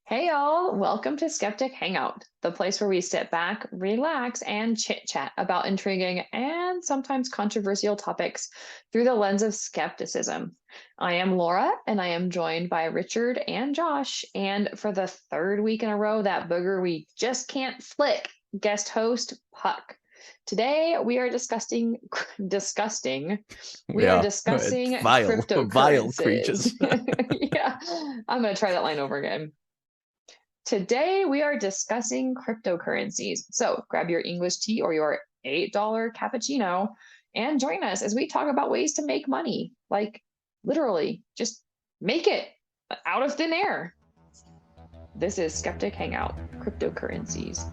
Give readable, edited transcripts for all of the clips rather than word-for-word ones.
Hey y'all, welcome to Skeptic Hangout, the place where we sit back, relax, and chit chat about intriguing and sometimes controversial topics through the lens of skepticism. I am Laura, and I am joined by Richard and Josh. And for the third week in a row, that booger we just can't flick, guest host Puck. Today we are disgusting. We We are are discussing vile, vile cryptocurrencies. creatures. Yeah, I'm going to try that line over again. Today, we are discussing cryptocurrencies. So grab your English tea or your $8 cappuccino and join us as we talk about ways to make money. Like, literally, just make it out of thin air. This is Skeptic Hangout Cryptocurrencies.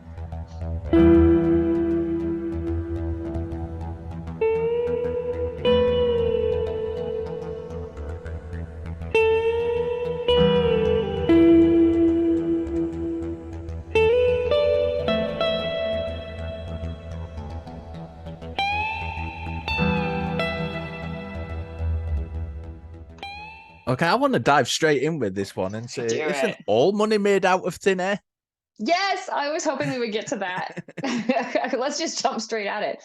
Okay, I want to dive straight in with this one and say, Do isn't it. all money made out of thin air? Yes, I was hoping we would get to that. Let's just jump straight at it.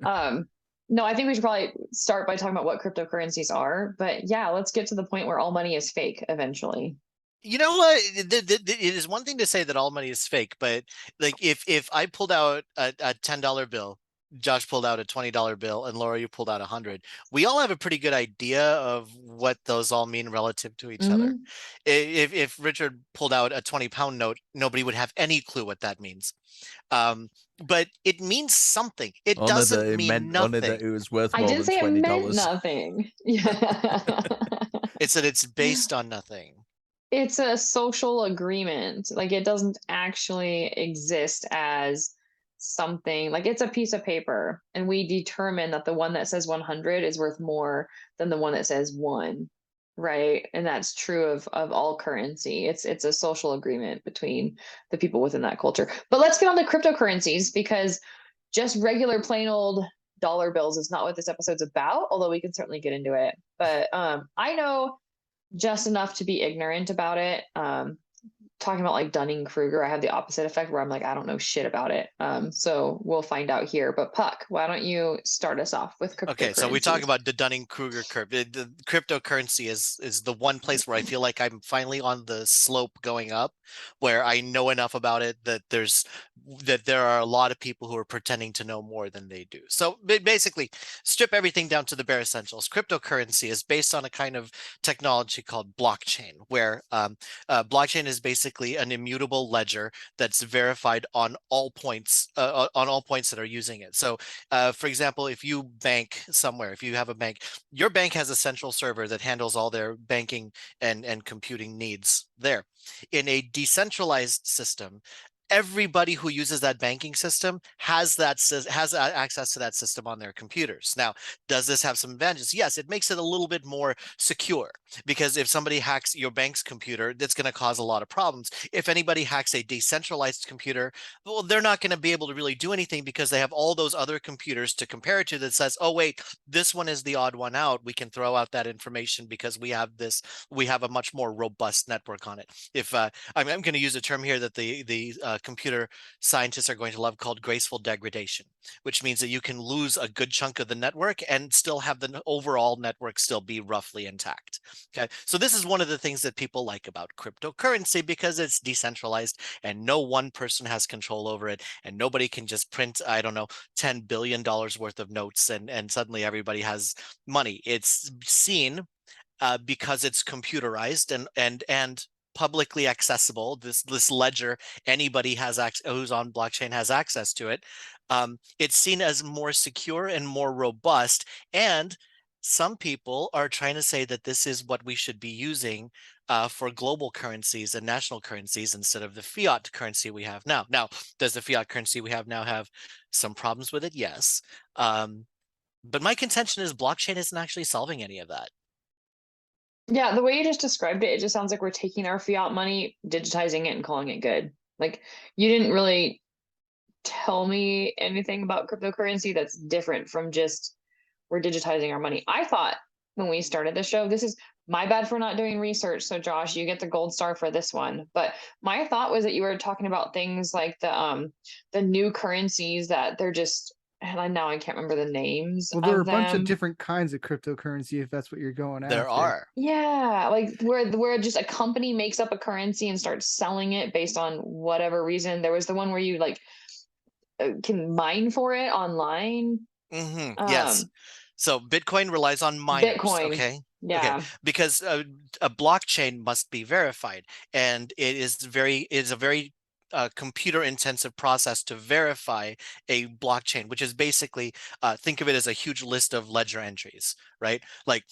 Um, no, I think we should probably start by talking about what cryptocurrencies are. But yeah, let's get to the point where all money is fake eventually. You know what? It is one thing to say that all money is fake, but like if I pulled out a $10 bill, Josh pulled out a $20 bill, and Laura, you pulled out 100, we all have a pretty good idea of what those all mean relative to each other. Mhm. If Richard pulled out a 20-pound note, nobody would have any clue what that means. Um, but it means something. It doesn't mean Only that nothing. it was worth I more didn't than say it meant $20. nothing. Yeah. It's that it's based on nothing. It's a social agreement. Like it doesn't actually exist as something. Like it's a piece of paper, and we determine that the one that says 100 is worth more than the one that says 1, right? And that's true of all currency. It's a social agreement between the people within that culture. But let's get on to cryptocurrencies because just regular plain old dollar bills is not what this episode's about, although we can certainly get into it. But I know just enough to be ignorant about it. Talking about like Dunning-Kruger, I have the opposite effect where I'm like, I don't know shit about it. So we'll find out here. But Puck, why don't you start us off with Okay, so we talk cryptocurrencies? about the Dunning-Kruger curve. The cryptocurrency is the one place where I feel like I'm finally on the slope going up, where I know enough about it that there are a lot of people who are pretending to know more than they do. So basically, strip everything down to the bare essentials. Cryptocurrency is based on a kind of technology called blockchain, where blockchain is basically an immutable ledger that's verified on all points that are using it. So for example, if you bank somewhere, if you have a bank, your bank has a central server that handles all their banking and computing needs there. In a decentralized system, everybody who uses that banking system has access to that system on their computers. Now, does this have some advantages? Yes, it makes it a little bit more secure, because if somebody hacks your bank's computer, that's going to cause a lot of problems. If anybody hacks a decentralized computer, well, they're not going to be able to really do anything because they have all those other computers to compare it to that says, oh wait, this one is the odd one out. We can throw out that information because we have a much more robust network on it. If I'm going to use a term here that the computer scientists are going to love, called graceful degradation, which means that you can lose a good chunk of the network and still have the overall network still be roughly intact. Okay, so this is one of the things that people like about cryptocurrency, because it's decentralized and no one person has control over it, and nobody can just print, I don't know, $10 billion worth of notes and suddenly everybody has money. It's seen because it's computerized and publicly accessible. This ledger, anybody has who's on blockchain has access to it. It's seen as more secure and more robust, and some people are trying to say that this is what we should be using for global currencies and national currencies instead of the fiat currency we have now. Now, does the fiat currency we have now have some problems with it? Yes. But my contention is blockchain isn't actually solving any of that. Yeah, the way you just described it, it just sounds like we're taking our fiat money, digitizing it, and calling it good. Like you didn't really tell me anything about cryptocurrency that's different from just we're digitizing our money. I thought when we started the show, this is My bad for not doing research. So Josh, you get the gold star for this one. But my thought was that you were talking about things like the new currencies that they're just, now I can't remember the names Well, there are of a bunch of them. different kinds of cryptocurrency if that's what you're going There after. are. Yeah, like where just a company makes up a currency and starts selling it based on whatever reason. There was the one where you like can mine for it online. Yes. So Bitcoin relies on miners, Bitcoin. okay? Okay, Yeah. because a blockchain must be verified, and it is a very computer intensive process to verify a blockchain, which is basically think of it as a huge list of ledger entries, right? Like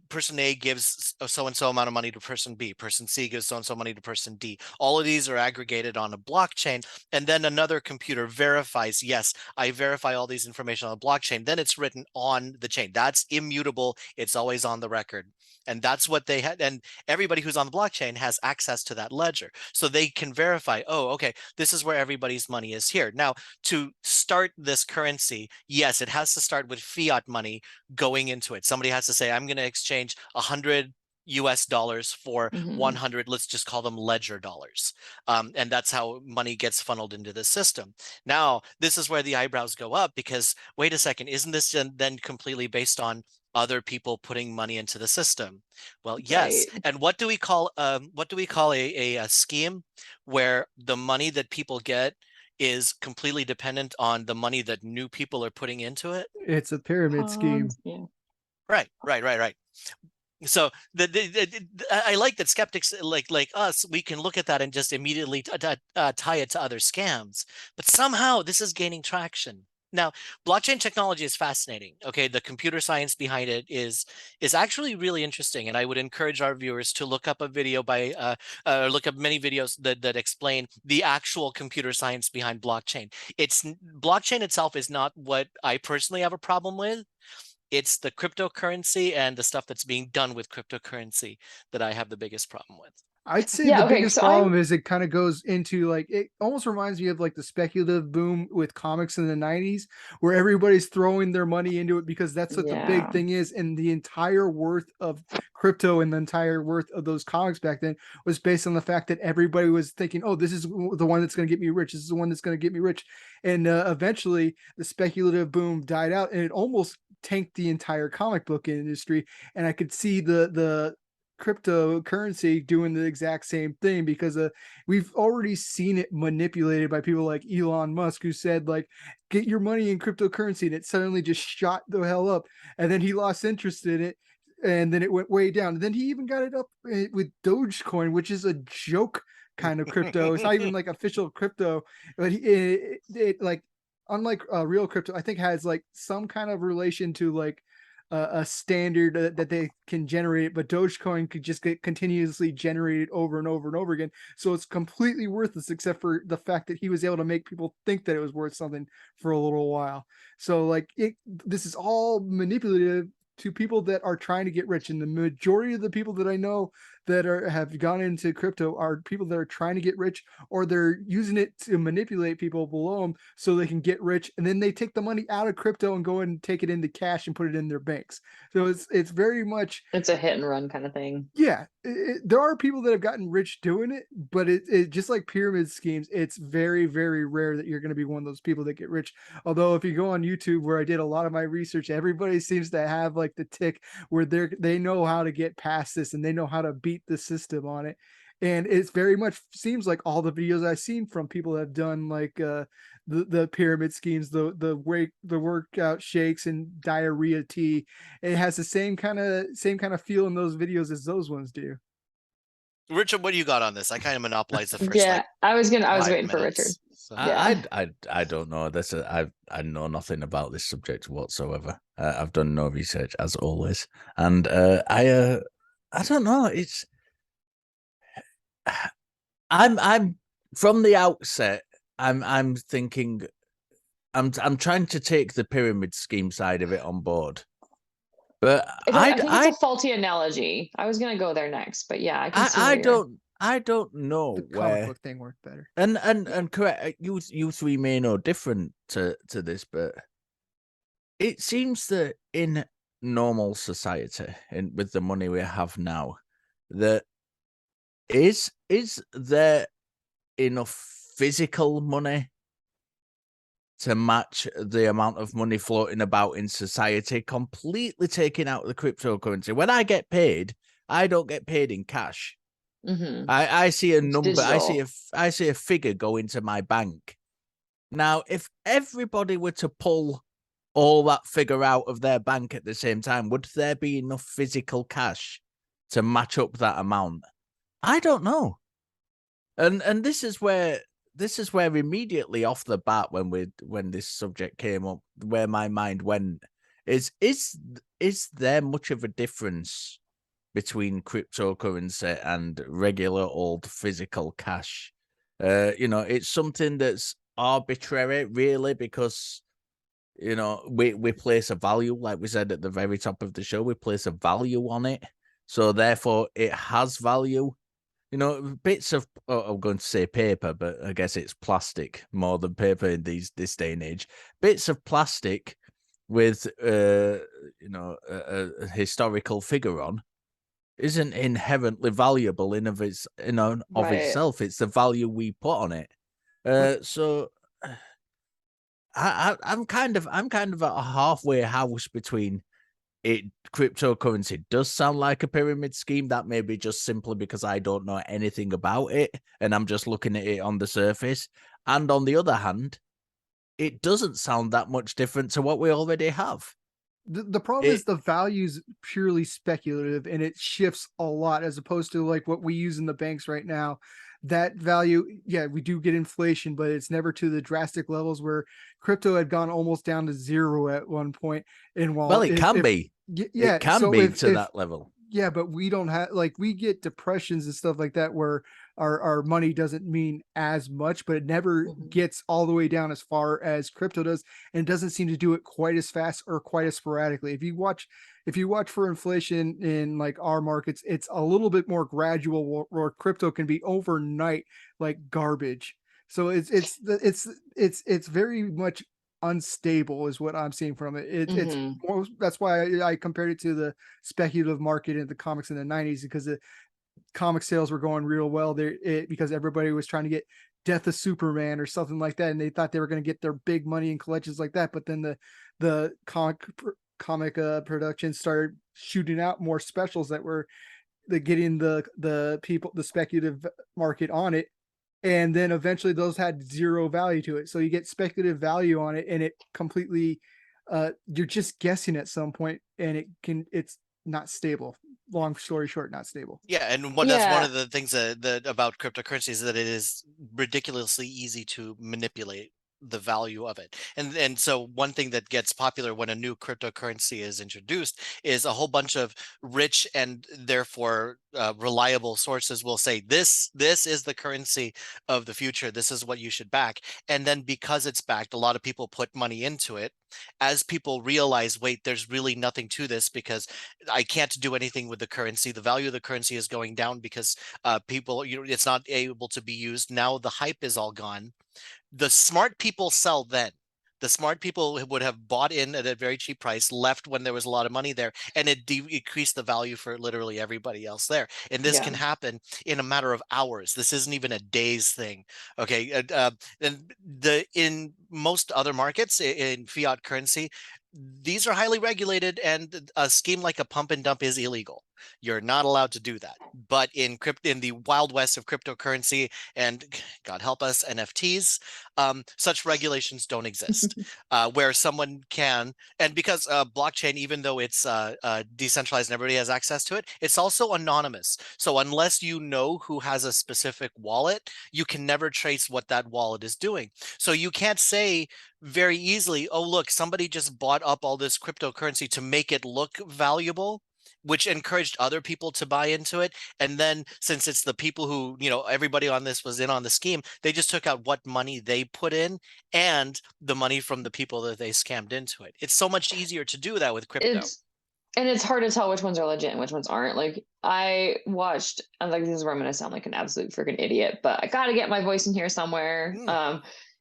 person A gives so and so amount of money to person B, person C gives so and so money to person D. All of these are aggregated on a blockchain, and then another computer verifies, yes, I verify all these information on the blockchain. Then it's written on the chain. That's immutable. It's always on the record. And that's what they had. And everybody who's on the blockchain has access to that ledger. So they can verify, oh, okay, this is where everybody's money is here. Now, to start this currency, yes, it has to start with fiat money going into it. Somebody has to say, I'm going to exchange 100 US dollars for 100, let's just call them ledger dollars. And that's how money gets funneled into the system. Now, this is where the eyebrows go up because, wait a second, isn't this then completely based on other people putting money into the system? Well, yes. Right. And what do we call a scheme where the money that people get is completely dependent on the money that new people are putting into it? It's a pyramid scheme. Yeah. Right. So I like that skeptics like us, we can look at that and just immediately tie it to other scams. But somehow this is gaining traction. Now, blockchain technology is fascinating. Okay, the computer science behind it is actually really interesting, and I would encourage our viewers to look up a video by look up many videos that explain the actual computer science behind blockchain. Blockchain itself is not what I personally have a problem with. It's the cryptocurrency and the stuff that's being done with cryptocurrency that I have the biggest problem with. I'd say Yeah, the okay, biggest so problem is it kind of goes into like, it almost reminds me of like the speculative boom with comics in the 90s, where everybody's throwing their money into it because that's what the big Yeah. thing is. And the entire worth of crypto and the entire worth of those comics back then was based on the fact that everybody was thinking, oh, this is the one that's going to get me rich. This is the one that's going to get me rich. And eventually the speculative boom died out and it almost tanked the entire comic book industry. And I could see the cryptocurrency doing the exact same thing because we've already seen it manipulated by people like Elon Musk, who said like, get your money in cryptocurrency, and it suddenly just shot the hell up, and then he lost interest in it, and then it went way down, and then he even got it up with Dogecoin, which is a joke kind of crypto. It's not even like official crypto, but it like, unlike real crypto, I think has like some kind of relation to like a standard that they can generate, but Dogecoin could just get continuously generated over and over and over again. So it's completely worthless, except for the fact that he was able to make people think that it was worth something for a little while. So like this is all manipulative to people that are trying to get rich. And the majority of the people that I know that have gone into crypto are people that are trying to get rich, or they're using it to manipulate people below them so they can get rich, and then they take the money out of crypto and go and take it into cash and put it in their banks. So it's very much, It's a hit and run kind of thing. yeah, there are people that have gotten rich doing it, but it just like pyramid schemes, it's very, very rare that you're going to be one of those people that get rich. Although if you go on YouTube, where I did a lot of my research, everybody seems to have like the tick where they know how to get past this and they know how to beat the system on it. And it's very much seems like all the videos I've seen from people that have done like the pyramid schemes, the workout shakes and diarrhea tea, it has the same kind of feel in those videos as those ones do. Richard, what do you got on this? I kind of monopolized the first Yeah, I was 5 waiting for Richard. minutes. So. Yeah. I don't know. I know nothing about this subject whatsoever. I've done no research as always, and I don't know. It's I'm from the outset. I'm thinking. I'm trying to take the pyramid scheme side of it on board, but I think it's a faulty analogy. I was gonna go there next, but yeah, I can see I don't know The comic where book thing worked better. and correct. You three may know different to this, but it seems that in normal society and with the money we have now, that is there enough physical money to match the amount of money floating about in society, completely taking out the cryptocurrency? When I get paid, I don't get paid in cash. I see a number, I see a figure go into my bank. Now, if everybody were to pull all that figure out of their bank at the same time, would there be enough physical cash to match up that amount? I don't know. And this is where immediately off the bat, when this subject came up, where my mind went is there much of a difference between cryptocurrency and regular old physical cash? It's something that's arbitrary, really, because we place a value, like we said at the very top of the show, we place a value on it, so therefore it has value. Bits of, I'm going to say paper, but I guess it's plastic more than paper in this day and age. Bits of plastic with, a historical figure on isn't inherently valuable in of itself. It's the value we put on it. So I'm kind of at a halfway house between it. Cryptocurrency does sound like a pyramid scheme. That may be just simply because I don't know anything about it and I'm just looking at it on the surface. And on the other hand, it doesn't sound that much different to what we already have. The problem is the value's purely speculative, and it shifts a lot as opposed to like what we use in the banks right now. That value, yeah, we do get inflation, but it's never to the drastic levels where crypto had gone almost down to zero at one point. And while it can be, yeah, it can so be to that level. Yeah, but we don't have, like, we get depressions and stuff like that where our money doesn't mean as much, but it never gets all the way down as far as crypto does, and doesn't seem to do it quite as fast or quite as sporadically. If you watch for inflation in like our markets, it's a little bit more gradual, where crypto can be overnight like garbage. So it's very much unstable is what I'm seeing from it. It's more, that's why I compared it to the speculative market in the comics in the 90s, because the comic sales were going real well there, because everybody was trying to get Death of Superman or something like that, and they thought they were going to get their big money in collections like that. But then the comic production started shooting out more specials that were getting the people, the speculative market on it, and then eventually those had zero value to it. So you get speculative value on it, and it completely you're just guessing at some point, and it's not stable. Long story short, not stable. Yeah, and that's one of the things that about cryptocurrency is that it is ridiculously easy to manipulate the value of it. And so one thing that gets popular when a new cryptocurrency is introduced is a whole bunch of rich and therefore reliable sources will say this is the currency of the future, this is what you should back. And then because it's backed, a lot of people put money into it. As people realize, wait, there's really nothing to this because I can't do anything with the currency, the value of the currency is going down because people, it's not able to be used. Now the hype is all gone. The smart people sell then. The smart people would have bought in at a very cheap price, left when there was a lot of money there, and it decreased the value for literally everybody else there. And this can happen in a matter of hours. This isn't even a day's thing. Okay. And in most other markets in fiat currency, these are highly regulated, and a scheme like a pump and dump is illegal. You're not allowed to do that. But in the wild west of cryptocurrency, and God help us, NFTs, such regulations don't exist. Where someone can, and because blockchain, even though it's decentralized and everybody has access to it, it's also anonymous. So unless you know who has a specific wallet, you can never trace what that wallet is doing. So you can't say very easily, oh, look, somebody just bought up all this cryptocurrency to make it look valuable, which encouraged other people to buy into it. And then since it's the people who, everybody on this was in on the scheme, they just took out what money they put in and the money from the people that they scammed into it. It's so much easier to do that with crypto. And it's hard to tell which ones are legit and which ones aren't. Like I watched, I'm like, this is where I'm going to sound like an absolute freaking idiot, but I got to get my voice in here somewhere.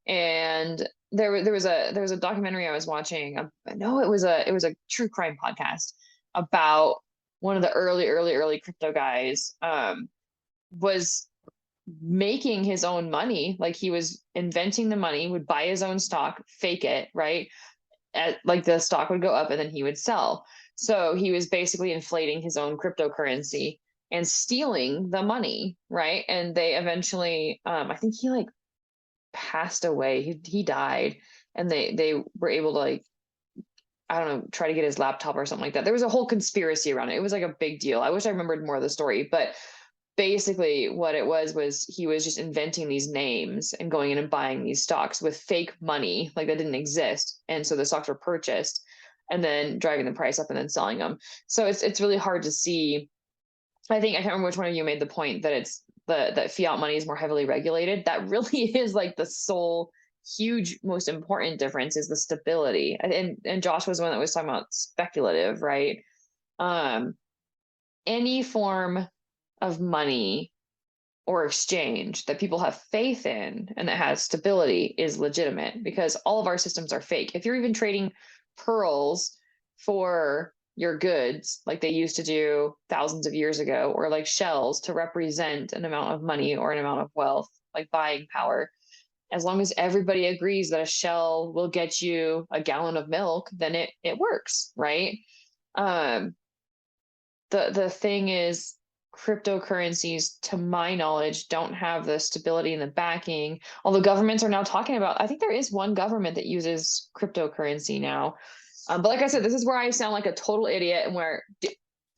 And there was a documentary I was watching. No, it was a true crime podcast about one of the early crypto guys. Was making his own money. Like he was inventing the money, would buy his own stock, fake it, right? Like the stock would go up and then he would sell. So he was basically inflating his own cryptocurrency and stealing the money, right? And they eventually, I think he like passed away. He died, and they were able to like, I don't know, try to get his laptop or something like that. There was a whole conspiracy around it. It was like a big deal. I wish I remembered more of the story, but basically what it was he was just inventing these names and going in and buying these stocks with fake money like that didn't exist, and so the stocks were purchased and then driving the price up and then selling them. So it's really hard to see. I can't remember which one of you made the point that it's that fiat money is more heavily regulated. That really is like the sole huge most important difference is the stability. And Josh was the one that was talking about speculative, right? Any form of money or exchange that people have faith in and that has stability is legitimate, because all of our systems are fake. If you're even trading pearls for your goods like they used to do thousands of years ago, or like shells to represent an amount of money or an amount of wealth, like buying power, as long as everybody agrees that a shell will get you a gallon of milk, then it works, right? The thing is, cryptocurrencies, to my knowledge, don't have the stability and the backing. Although governments are now talking about, I think there is one government that uses cryptocurrency now. But like I said, this is where I sound like a total idiot, and where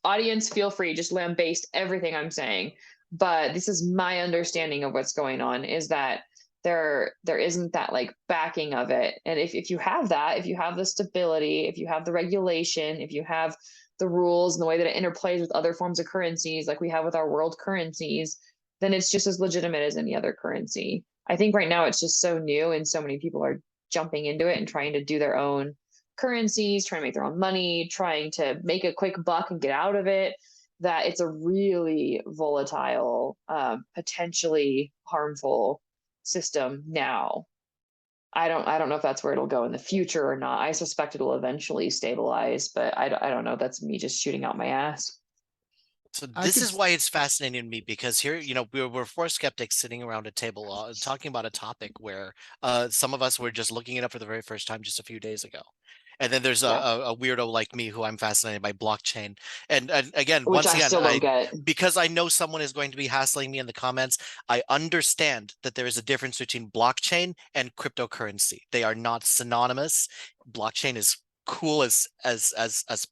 audience, feel free, just lambaste everything I'm saying. But this is my understanding of what's going on, is that there isn't that like backing of it. And if you have that, if you have the stability, if you have the regulation, if you have the rules and the way that it interplays with other forms of currencies like we have with our world currencies, then it's just as legitimate as any other currency. I think right now it's just so new and so many people are jumping into it and trying to do their own currencies, trying to make their own money, trying to make a quick buck and get out of it, that it's a really volatile, potentially harmful system now. I don't know if that's where it'll go in the future or not. I suspect it'll eventually stabilize, but I don't know. That's me just shooting out my ass. So this is why it's fascinating to me, because here, we're four skeptics sitting around a table talking about a topic where some of us were just looking it up for the very first time just a few days ago. And then there's a weirdo like me who I'm fascinated by blockchain. And again, Which once I again, still don't get. because I know someone is going to be hassling me in the comments, I understand that there is a difference between blockchain and cryptocurrency. They are not synonymous. Blockchain is cool as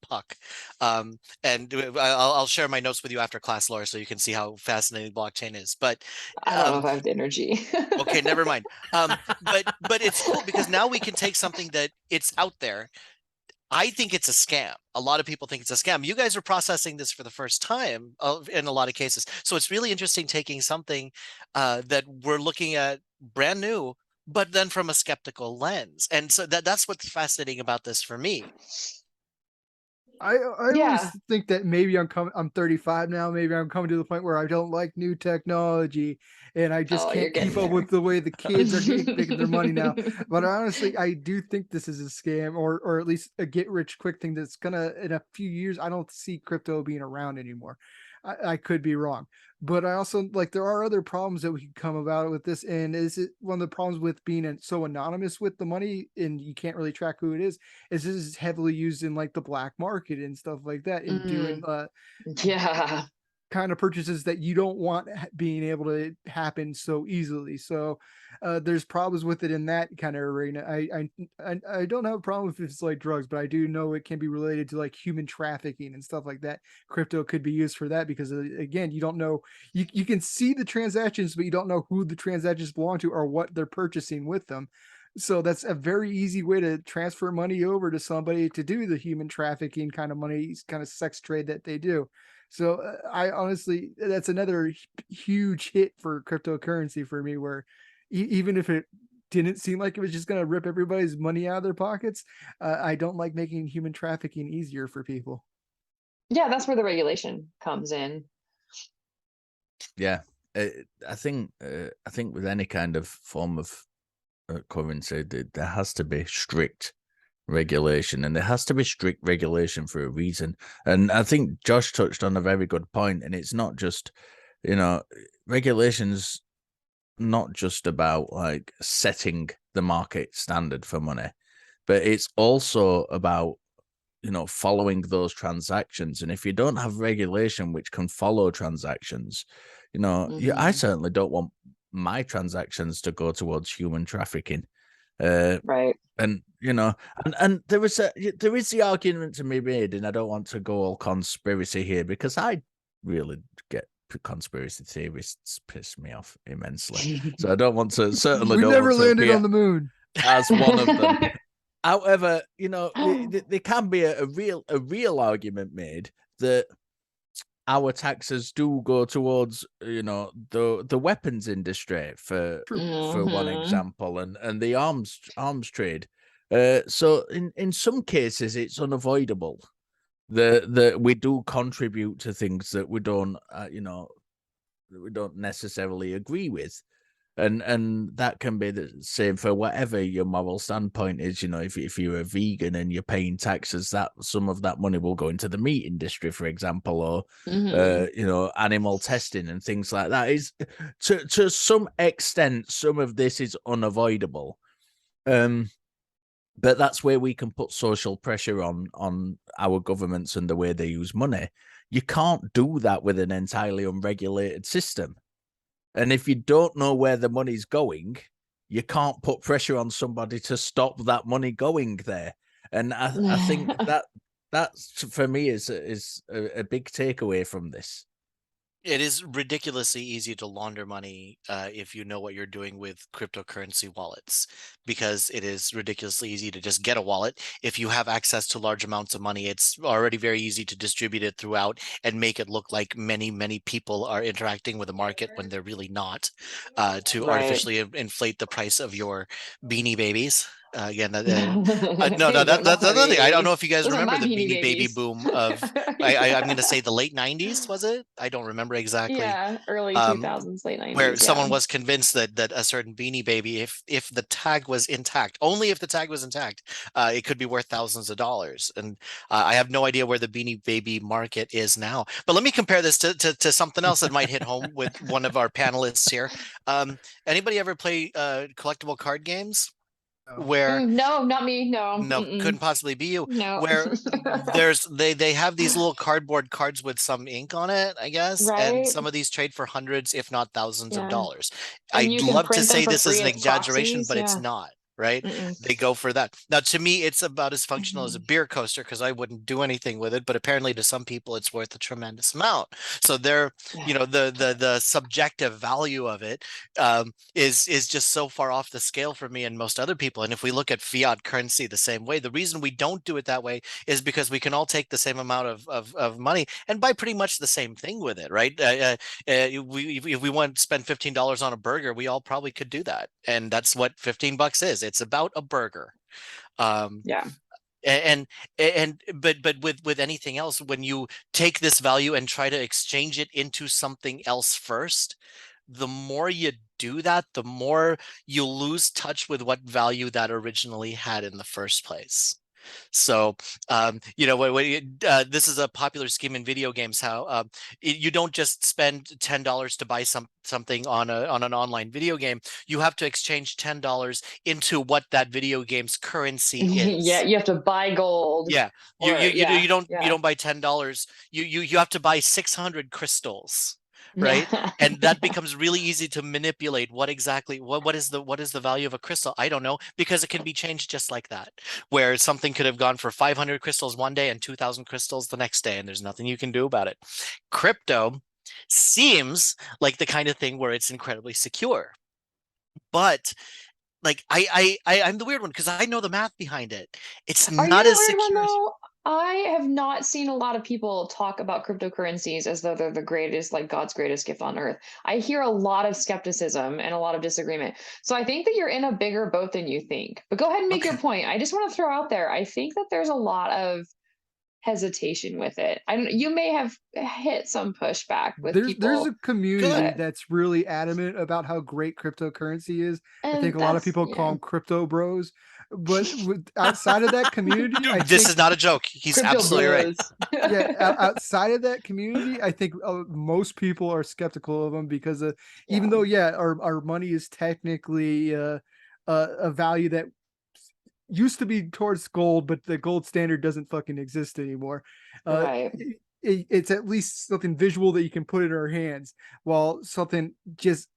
puck. And I'll share my notes with you after class, Laura, so you can see how fascinating blockchain is. But I don't know if I have the energy. okay, never mind. But it's cool because now we can take something that it's out there. I think it's a scam. A lot of people think it's a scam. You guys are processing this for the first time in a lot of cases. So it's really interesting taking something that we're looking at brand new, but then from a skeptical lens. And so that's what's fascinating about this for me. I Yeah. always think that maybe I'm 35 now. Maybe I'm coming to the point where I don't like new technology and I just can't keep up with the way the kids are making their money now. But honestly, I do think this is a scam, or at least a get rich quick thing that's gonna, in a few years, I don't see crypto being around anymore. I could be wrong, but I also like there are other problems that we could come about with this. And is it one of the problems with being so anonymous with the money and you can't really track who it is this is heavily used in like the black market and stuff like that, and doing yeah, kind of purchases that you don't want being able to happen so easily. So there's problems with it in that kind of arena. I don't have a problem if it's like drugs, but I do know it can be related to like human trafficking and stuff like that. Crypto could be used for that because again, you don't know, you can see the transactions, but you don't know who the transactions belong to or what they're purchasing with them. So that's a very easy way to transfer money over to somebody to do the human trafficking kind of money, kind of sex trade that they do. So I honestly, that's another huge hit for cryptocurrency for me, where even if it didn't seem like it was just going to rip everybody's money out of their pockets, I don't like making human trafficking easier for people. Yeah, that's where the regulation comes in. Yeah, I think with any kind of form of currency, there has to be strict regulation, and there has to be strict regulation for a reason. And I think Josh touched on a very good point, and it's not just, regulations not just about like setting the market standard for money, but it's also about following those transactions. And if you don't have regulation which can follow transactions, I certainly don't want my transactions to go towards human trafficking. Right. And and there is the argument to be made, and I don't want to go all conspiracy here because I really get conspiracy theorists piss me off immensely. So I don't want to certainly We don't never want to landed appear on the moon. as one of them. However, there can be a real argument made that our taxes do go towards the weapons industry for one example, and the arms trade. So in some cases it's unavoidable that we do contribute to things that we don't necessarily agree with. And that can be the same for whatever your moral standpoint is. If you're a vegan and you're paying taxes, that some of that money will go into the meat industry, for example, or animal testing and things like that. Is to some extent, some of this is unavoidable. But that's where we can put social pressure on our governments and the way they use money. You can't do that with an entirely unregulated system. And if you don't know where the money's going, you can't put pressure on somebody to stop that money going there. And I think that's for me is a big takeaway from this. It is ridiculously easy to launder money if you know what you're doing with cryptocurrency wallets, because it is ridiculously easy to just get a wallet. If you have access to large amounts of money, it's already very easy to distribute it throughout and make it look like many, many people are interacting with the market when they're really not, to artificially inflate the price of your beanie babies. Again, no, that's another thing. I don't know if you guys remember the Beanie Baby boom of, I'm going to say the late 90s, was it? I don't remember exactly. Yeah, early 2000s, late 90s. Where someone was convinced that a certain Beanie Baby, if the tag was intact, only if the tag was intact, it could be worth thousands of dollars. And I have no idea where the Beanie Baby market is now. But let me compare this to something else that might hit home with one of our panelists here. Anybody ever play collectible card games? Where no, not me. No, couldn't possibly be you. No. Where they have these little cardboard cards with some ink on it, I guess, and Right. some of these trade for hundreds, if not thousands of dollars. And I'd love to say this is an exaggeration, but it's not. Right? They go for that. Now, to me, it's about as functional as a beer coaster because I wouldn't do anything with it. But apparently, to some people, it's worth a tremendous amount. So they're, the subjective value of it is just so far off the scale for me and most other people. And if we look at fiat currency the same way, the reason we don't do it that way is because we can all take the same amount of money and buy pretty much the same thing with it, right? If we want to spend $15 on a burger, we all probably could do that, and that's what $15 is. It's about a burger. But with anything else, when you take this value and try to exchange it into something else first, the more you do that, the more you lose touch with what value that originally had in the first place. So, this is a popular scheme in video games, how you don't just spend $10 to buy something on an online video game. You have to exchange $10 into what that video game's currency is. Yeah, you have to buy gold. Yeah, you don't buy $10. You have to buy 600 crystals. Right. And that becomes really easy to manipulate. What is the value of a crystal? I don't know, because it can be changed just like that, where something could have gone for 500 crystals one day and 2,000 crystals the next day, and there's nothing you can do about it. Crypto seems like the kind of thing where it's incredibly secure, but like I'm the weird one because I know the math behind it. It's not as secure. I have not seen a lot of people talk about cryptocurrencies as though they're the greatest, like God's greatest gift on earth. I hear a lot of skepticism and a lot of disagreement. So I think that you're in a bigger boat than you think. But go ahead and make your point. I just want to throw out there, I think that there's a lot of hesitation with it. You may have hit some pushback with There's people, a community Good. that's really adamant about how great cryptocurrency is. I think and a lot of that's people call them crypto bros, but outside of that community, I Dude, this think is not a joke. He's crypto absolutely right. bros. yeah, outside of that community, I think most people are skeptical of them because even though our money is technically a value that used to be towards gold, but the gold standard doesn't fucking exist anymore. Right. It's at least something visual that you can put in our hands, while something just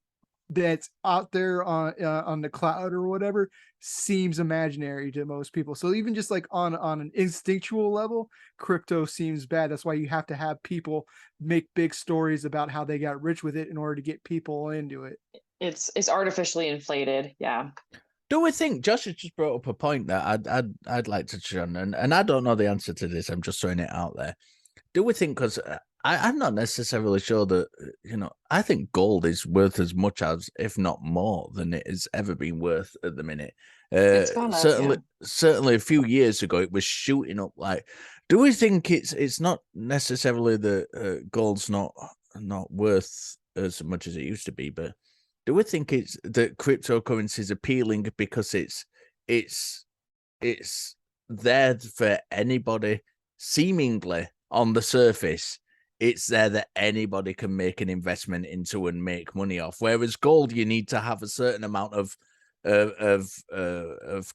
that's out there on the cloud or whatever seems imaginary to most people. So even just like on an instinctual level, crypto seems bad. That's why you have to have people make big stories about how they got rich with it in order to get people into it. It's artificially inflated. Yeah. Do we think Josh has just brought up a point that I'd like to touch on, and I don't know the answer to this. I'm just throwing it out there. Do we think, because I'm not necessarily sure that, I think gold is worth as much as, if not more, than it has ever been worth at the minute. It's gone up, Certainly a few years ago, it was shooting up. Like, do we think it's not necessarily that gold's not worth as much as it used to be, but do we think it's that cryptocurrency is appealing because it's there for anybody, seemingly on the surface? It's there that anybody can make an investment into and make money off. Whereas gold, you need to have a certain amount of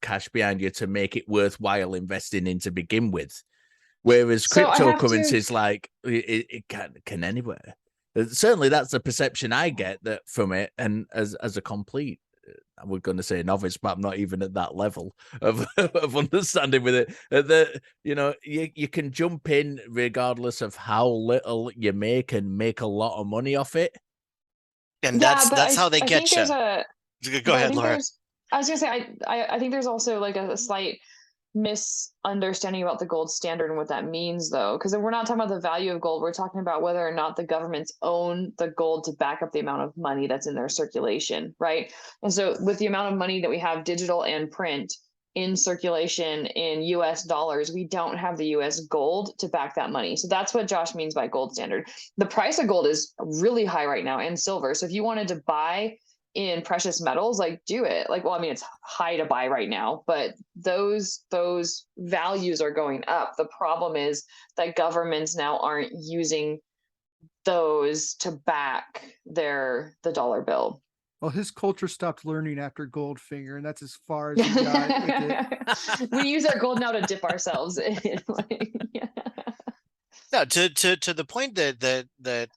cash behind you to make it worthwhile investing in to begin with. Whereas So I have cryptocurrency to- is like it can anywhere. Certainly, that's the perception I get that from it. And as a complete, we're going to say novice, but I'm not even at that level of understanding with it. That you can jump in regardless of how little you make and make a lot of money off it. And Yeah, but that's how they I get think you. there's a Go but I ahead, think Laura. I was gonna say I think there's also like a slight misunderstanding about the gold standard and what that means, though, because we're not talking about the value of gold. We're talking about whether or not the governments own the gold to back up the amount of money that's in their circulation, right? And so with the amount of money that we have, digital and print, in circulation in US dollars, we don't have the US gold to back that money. So that's what Josh means by gold standard. The price of gold is really high right now, and silver. So if you wanted to buy in precious metals, like, do it. Like, well, I mean, it's high to buy right now, but those values are going up. The problem is that governments now aren't using those to back the dollar bill. Well, his culture stopped learning after Goldfinger, and that's as far as he got with it. We use our gold now to dip ourselves in. No, to the point that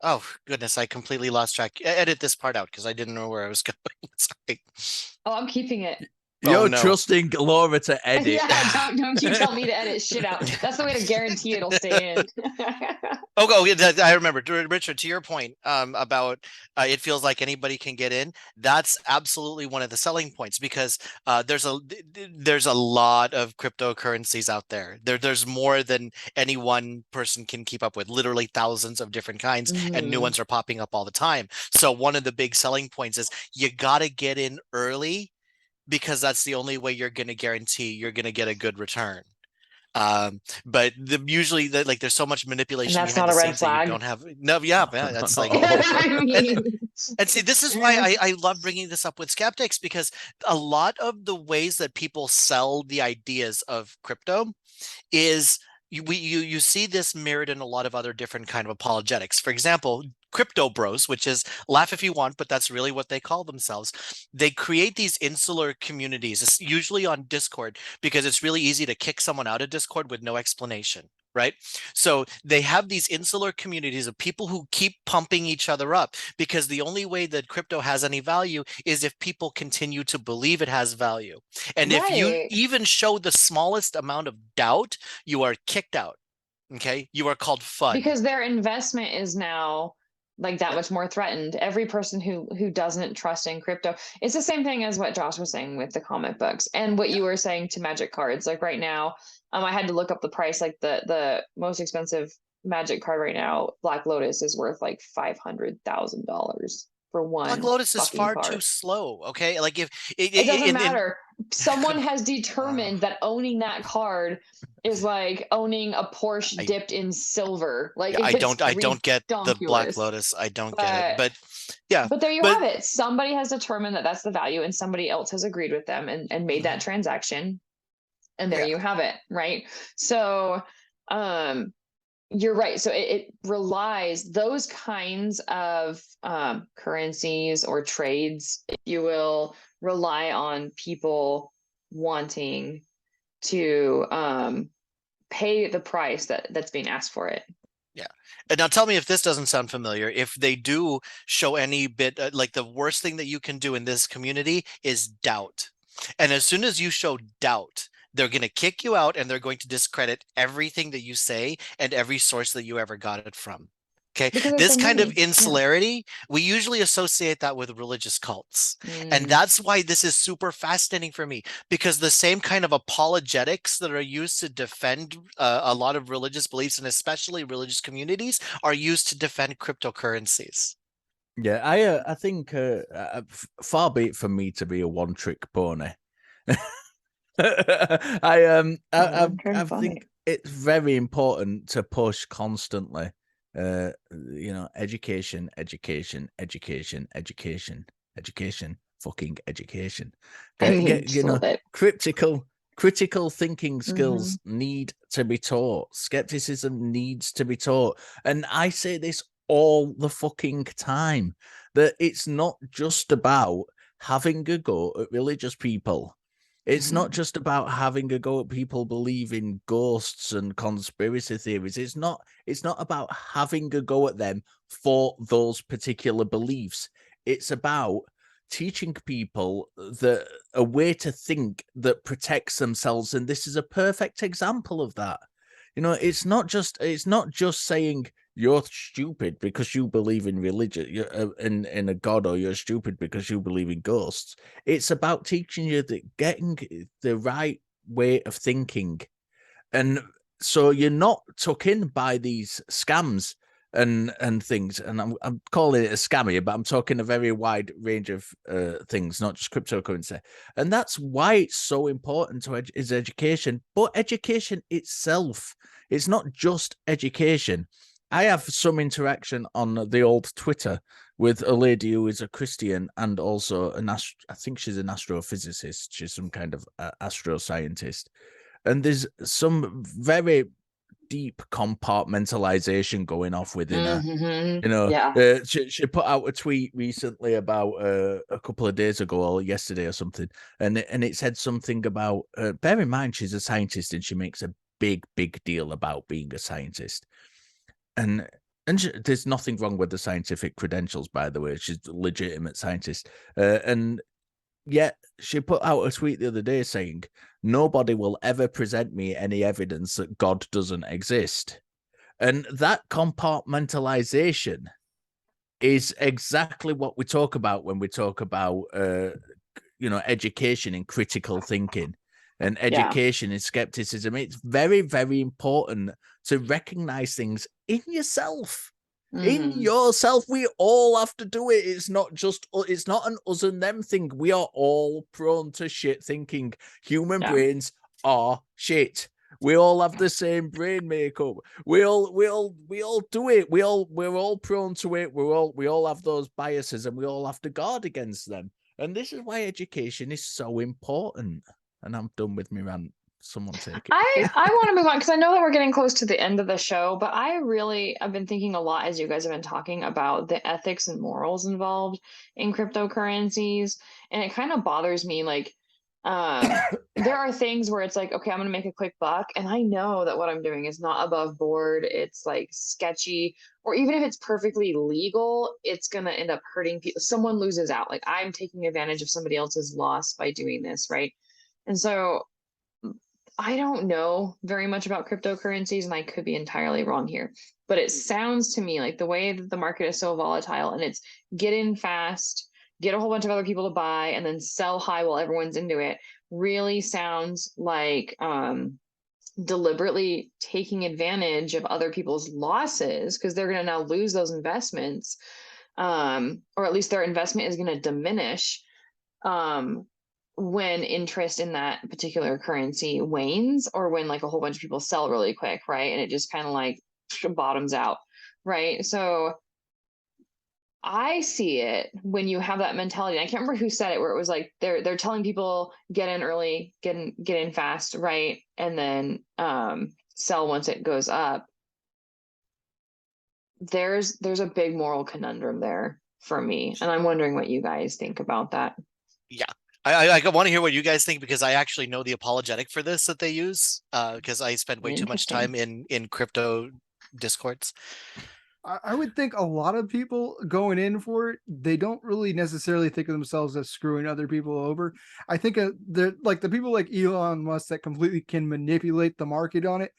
oh goodness, I completely lost track. Edit this part out because I didn't know where I was going. Sorry. Oh, I'm keeping it. You're no. trusting Laura to edit. Yeah, don't you tell me to edit shit out. That's the way to guarantee it'll stay in. I remember, Richard, to your point about it feels like anybody can get in. That's absolutely one of the selling points, because there's a lot of cryptocurrencies out there. There's more than any one person can keep up with, literally thousands of different kinds, and new ones are popping up all the time. So one of the big selling points is you got to get in early, because that's the only way you're going to guarantee you're going to get a good return. But usually like there's so much manipulation. And that's not a red flag. You don't have that's like I mean, and see, this is why I love bringing this up with skeptics, because a lot of the ways that people sell the ideas of crypto is you see this mirrored in a lot of other different kind of apologetics. For example, crypto bros, which is, laugh if you want, but that's really what they call themselves. They create these insular communities, usually on Discord, because it's really easy to kick someone out of Discord with no explanation. Right. So they have these insular communities of people who keep pumping each other up, because the only way that crypto has any value is if people continue to believe it has value. And if you even show the smallest amount of doubt, you are kicked out. Okay. You are called FUD. Because their investment is now like that much more threatened. Every person who doesn't trust in crypto, it's the same thing as what Josh was saying with the comic books and what you were saying to Magic cards. Like right now, I had to look up the price. Like the most expensive Magic card right now, Black Lotus, is worth like $500,000 for one. Black Lotus is far card. too slow. Okay, like if it doesn't matter. Someone has determined that owning that card is like owning a Porsche I- dipped in silver. Like I it's don't get the Black redonkulous. Lotus. I don't get it. But Yeah, but there you but have it. Somebody has determined that that's the value, and somebody else has agreed with them and made that transaction. And there Yeah. you have it, right? So you're right. So it relies, those kinds of currencies or trades, if you will, rely on people wanting to pay the price that's being asked for it. Yeah. And now tell me if this doesn't sound familiar. If they do show any bit, like the worst thing that you can do in this community is doubt. And as soon as you show doubt, they're going to kick you out and they're going to discredit everything that you say and every source that you ever got it from. Okay. Because there's This so kind of many. Yeah. insularity, we usually associate that with religious cults. And Mm. that's why this is super fascinating for me, because the same kind of apologetics that are used to defend a lot of religious beliefs, and especially religious communities, are used to defend cryptocurrencies. Yeah, I think far be it from me to be a one-trick pony. I think it's very important to push constantly. Education, fucking education. Critical thinking skills need to be taught. Skepticism needs to be taught, and I say this all the fucking time, that it's not just about having a go at religious people. It's not just about having a go at people believing ghosts and conspiracy theories. It's not about having a go at them for those particular beliefs. It's about teaching people a way to think that protects themselves, and this is a perfect example of that. It's not just saying you're stupid because you believe in religion, in a god, or you're stupid because you believe in ghosts. It's about teaching you that getting the right way of thinking, and so you're not took in by these scams and things. And I'm calling it a scam here, but I'm talking a very wide range of things, not just cryptocurrency. And that's why it's so important is education, but education itself. It's not just education. I have some interaction on the old Twitter with a lady who is a Christian and also I think she's an astrophysicist. She's some kind of astroscientist. And there's some very deep compartmentalization going off within her. She put out a tweet recently about a couple of days ago or yesterday or something, and it said something about bear in mind she's a scientist and she makes a big deal about being a scientist, and there's nothing wrong with the scientific credentials, by the way. She's a legitimate scientist, and yet she put out a tweet the other day saying, "Nobody will ever present me any evidence that God doesn't exist." And that compartmentalization is exactly what we talk about when we talk about, education and critical thinking and education and skepticism. It's very, very important to recognize things in yourself. In yourself, we all have to do it. It's not an us and them thing. We are all prone to shit thinking. Human brains are shit. We all have the same brain makeup. We all do it. We're all prone to it. We all have those biases, and we all have to guard against them. And this is why education is so important. And I'm done with me rant. Someone take it. I want to move on because I know that we're getting close to the end of the show, but I've been thinking a lot as you guys have been talking about the ethics and morals involved in cryptocurrencies. And it kind of bothers me. Like, there are things where it's like, okay, I'm going to make a quick buck. And I know that what I'm doing is not above board. It's like sketchy, or even if it's perfectly legal, it's going to end up hurting people. Someone loses out. Like, I'm taking advantage of somebody else's loss by doing this. Right. And so I don't know very much about cryptocurrencies, and I could be entirely wrong here, but it sounds to me like the way that the market is so volatile and it's get in fast, get a whole bunch of other people to buy, and then sell high while everyone's into it really sounds like deliberately taking advantage of other people's losses because they're going to now lose those investments, or at least their investment is going to diminish. when interest in that particular currency wanes, or when like a whole bunch of people sell really quick, right? And it just kind of like bottoms out, right? So I see it when you have that mentality. I can't remember who said it, where it was like they're telling people get in early, get in fast, right? And then sell once it goes up. There's a big moral conundrum there for me, and I'm wondering what you guys think about that. Yeah. I want to hear what you guys think, because I actually know the apologetic for this that they use, because I spend way too much time in crypto discords. I would think a lot of people going in for it, they don't really necessarily think of themselves as screwing other people over. I think they're like the people like Elon Musk that completely can manipulate the market on it.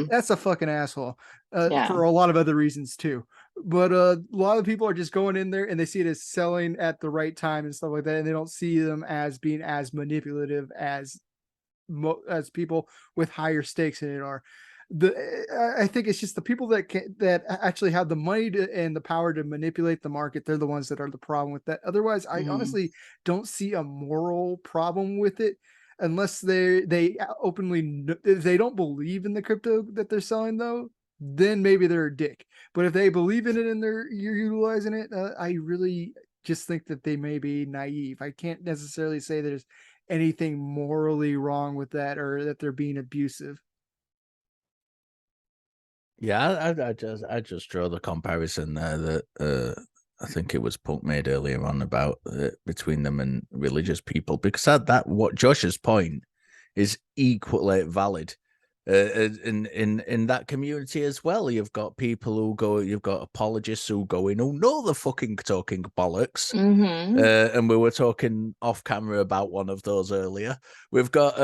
That's a fucking asshole for a lot of other reasons too. But a lot of people are just going in there and they see it as selling at the right time and stuff like that, and they don't see them as being as manipulative as people with higher stakes in it are. I think it's just the people that actually have the money and the power to manipulate the market. They're the ones that are the problem with that. Otherwise, I honestly don't see a moral problem with it, unless they openly, if they don't believe in the crypto that they're selling, though, then maybe they're a dick. But if they believe in it and you're utilizing it, I really just think that they may be naive. I can't necessarily say there's anything morally wrong with that or that they're being abusive. Yeah, I just draw the comparison there that I think it was Punk made earlier on about between them and religious people, because that what Josh's point is equally valid. In that community as well, you've got people who go, you've got apologists who go in who know the fucking talking bollocks. And we were talking off camera about one of those earlier. We've got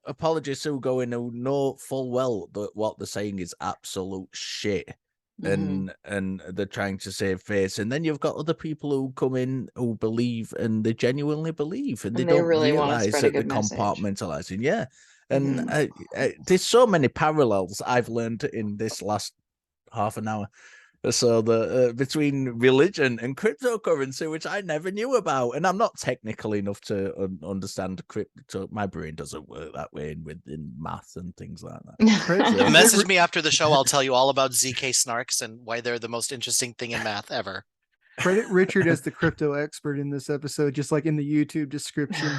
apologists who go in who know full well that what they're saying is absolute shit. And they're trying to save face, and then you've got other people who come in who believe, and they genuinely believe, and they don't really realize that they're compartmentalizing. Yeah. And there's so many parallels I've learned in this last half an hour. So the between religion and cryptocurrency, which I never knew about, and I'm not technical enough to understand crypto. My brain doesn't work that way in math and things like that. Message me after the show. I'll tell you all about ZK snarks and why they're the most interesting thing in math ever. Credit Richard as the crypto expert in this episode, just like in the YouTube description.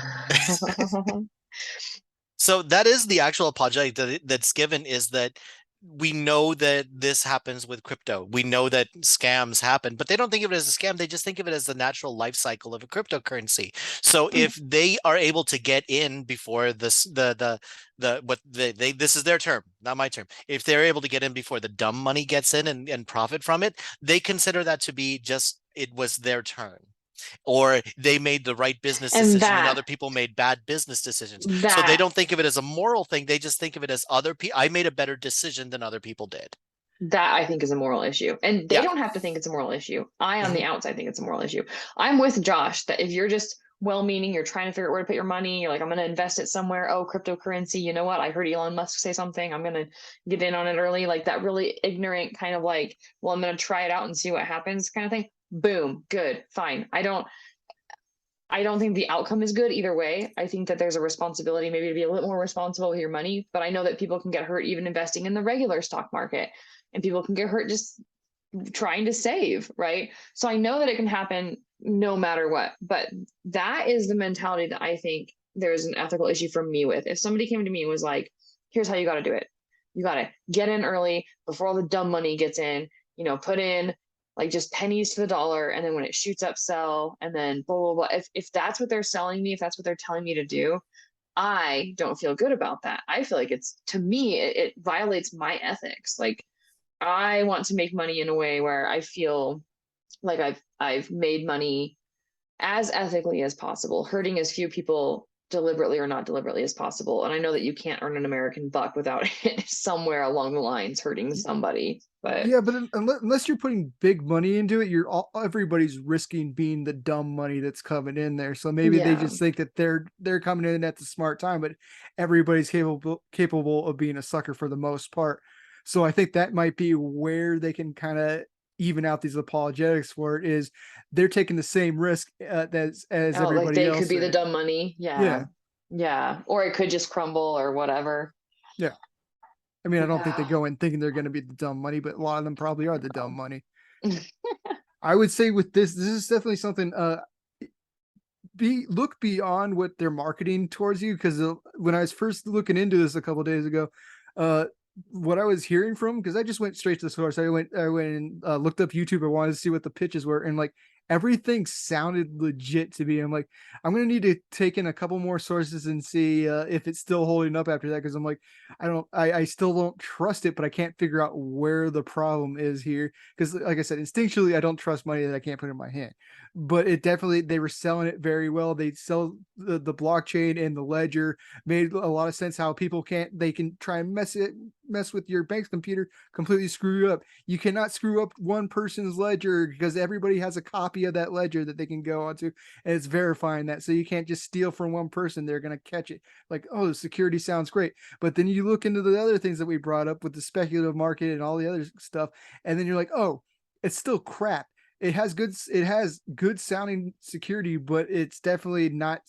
So that is the actual apologetic that's given, is that we know that this happens with crypto. We know that scams happen, but they don't think of it as a scam. They just think of it as the natural life cycle of a cryptocurrency. So if they are able to get in before this, this is their term, not my term. If they're able to get in before the dumb money gets in and profit from it, they consider that to be just, it was their turn. Or they made the right business decision and other people made bad business decisions. So they don't think of it as a moral thing. They just think of it as I made a better decision than other people did. That I think is a moral issue. And they don't have to think it's a moral issue. I, on the outside, think it's a moral issue. I'm with Josh that if you're just well-meaning, you're trying to figure out where to put your money, you're like, I'm going to invest it somewhere. Oh, cryptocurrency. You know what? I heard Elon Musk say something. I'm going to get in on it early. Like that really ignorant kind of like, well, I'm going to try it out and see what happens kind of thing. Boom. Good. Fine. I don't think the outcome is good either way. I think that there's a responsibility maybe to be a little more responsible with your money, but I know that people can get hurt even investing in the regular stock market, and people can get hurt just trying to save, right? So I know that it can happen no matter what, but that is the mentality that I think there's an ethical issue for me with. If somebody came to me and was like, here's how you got to do it. You got to get in early before all the dumb money gets in, put in like just pennies to the dollar, and then when it shoots up, sell, and then blah, blah, blah. If that's what they're selling me, if that's what they're telling me to do, I don't feel good about that. I feel like to me, it violates my ethics. Like I want to make money in a way where I feel like I've made money as ethically as possible, hurting as few people deliberately or not deliberately as possible. And I know that you can't earn an American buck without it somewhere along the lines hurting somebody. But yeah, but unless you're putting big money into it, everybody's risking being the dumb money that's coming in there. So maybe they just think that they're coming in at the smart time, but everybody's capable of being a sucker for the most part. So I think that might be where they can kind of even out these apologetics for it is they're taking the same risk as Oh, like everybody they else. could be the is. dumb money. Yeah. Yeah. Or it could just crumble or whatever. Yeah. I mean, I don't think they Yeah. go in thinking they're going to be the dumb money, but a lot of them probably are the dumb money. I would say with this is definitely something, look beyond what they're marketing towards you. Cause when I was first looking into this a couple of days ago, what I was hearing from, cause I just went straight to the source. I went and looked up YouTube. I wanted to see what the pitches were. And like, everything sounded legit to me. I'm like, I'm going to need to take in a couple more sources and see if it's still holding up after that. Cause I'm like, I still don't trust it, but I can't figure out where the problem is here. Cause like I said, instinctually, I don't trust money that I can't put in my hand, but it definitely, they were selling it very well. They sell the blockchain and the ledger made a lot of sense how people they can try and mess with your bank's computer, completely screw you up. You cannot screw up one person's ledger because everybody has a copy of that ledger that they can go onto, and it's verifying that. So you can't just steal from one person. They're going to catch it. Like, oh, the security sounds great. But then you look into the other things that we brought up with the speculative market and all the other stuff. And then you're like, oh, it's still crap. It has good sounding security, but it's definitely not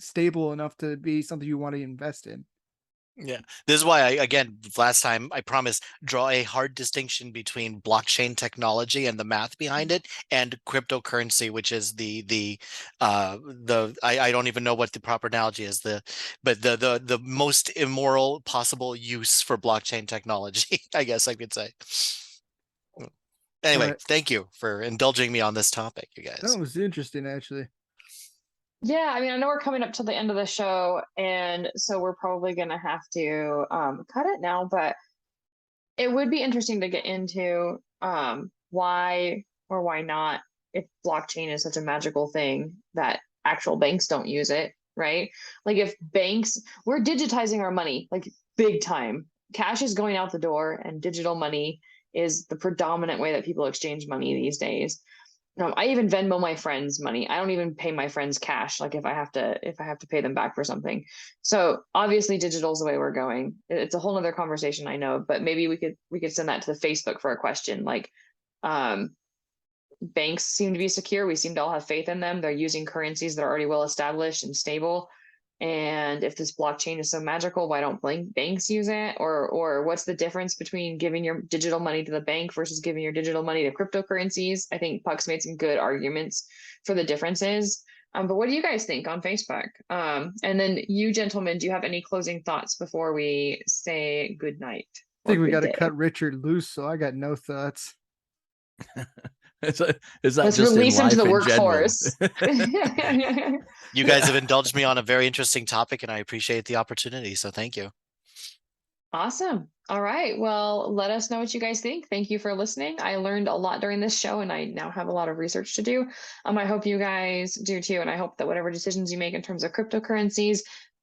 stable enough to be something you want to invest in. Yeah, this is why again, last time I promised, draw a hard distinction between blockchain technology and the math behind it and cryptocurrency, which is I don't even know what the proper analogy is, but the most immoral possible use for blockchain technology, I guess I could say. Anyway, Right. thank you for indulging me on this topic, you guys. That was interesting, actually. Yeah, I mean, I know we're coming up to the end of the show, and so we're probably going to have to cut it now, but it would be interesting to get into why or why not, if blockchain is such a magical thing, that actual banks don't use it, right? Like if banks, we're digitizing our money like big time. Cash is going out the door, and digital money is the predominant way that people exchange money these days. I even Venmo my friends money. I don't even pay my friends cash. Like if I have to pay them back for something. So obviously digital is the way we're going. It's a whole other conversation, I know, but maybe we could send that to the Facebook for a question. Like, banks seem to be secure. We seem to all have faith in them. They're using currencies that are already well established and stable. And if this blockchain is so magical, why don't banks use it? Or what's the difference between giving your digital money to the bank versus giving your digital money to cryptocurrencies? I think Puck's made some good arguments for the differences. But what do you guys think on Facebook? And then you gentlemen, do you have any closing thoughts before we say good night? I think we got to cut Richard loose, so I got no thoughts. Is that Let's just release in him to the life in general? workforce. You guys have indulged me on a very interesting topic, and I appreciate the opportunity. So thank you. Awesome. All right. Well, let us know what you guys think. Thank you for listening. I learned a lot during this show, and I now have a lot of research to do. I hope you guys do too. And I hope that whatever decisions you make in terms of cryptocurrencies,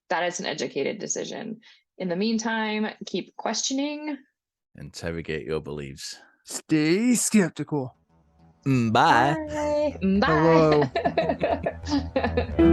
that it's an educated decision. In the meantime, keep questioning. Interrogate your beliefs. Stay skeptical. Bye. Bye. Bye. Hello.